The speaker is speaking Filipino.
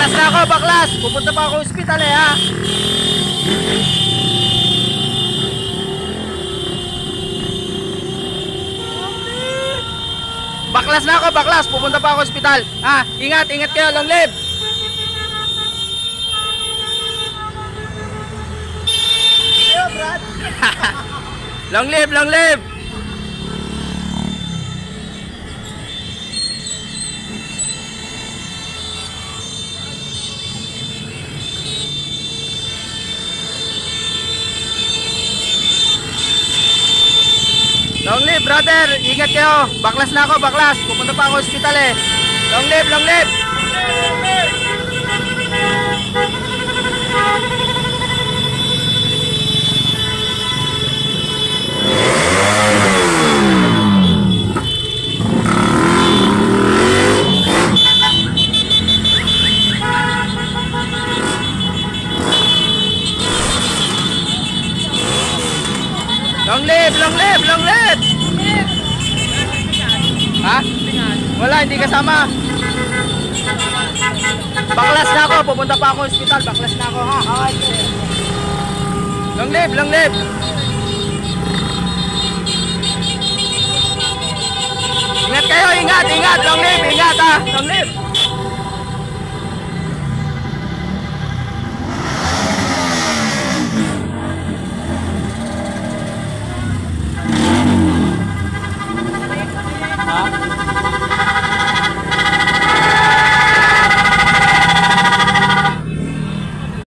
Baklas na ako, baklas. Pupunta pa ako ospital eh ha. Baklas na ako, baklas. Pupunta pa ako ospital. Ha, ingat, ingat kayo, long live. Long live, long live. Long live, brother. Ingat kayo. Baklas na ako, baklas. Pupunta pa ako ospital eh. Long live, long live. Long live, long live, long live. Ha? Wala, hindi kasama. Baklas na ako, pupunta pa ako ospital. Baklas na ako ha. Long live, long live. Ingat kayo, ingat, ingat. Long live, ingat ha. Long live.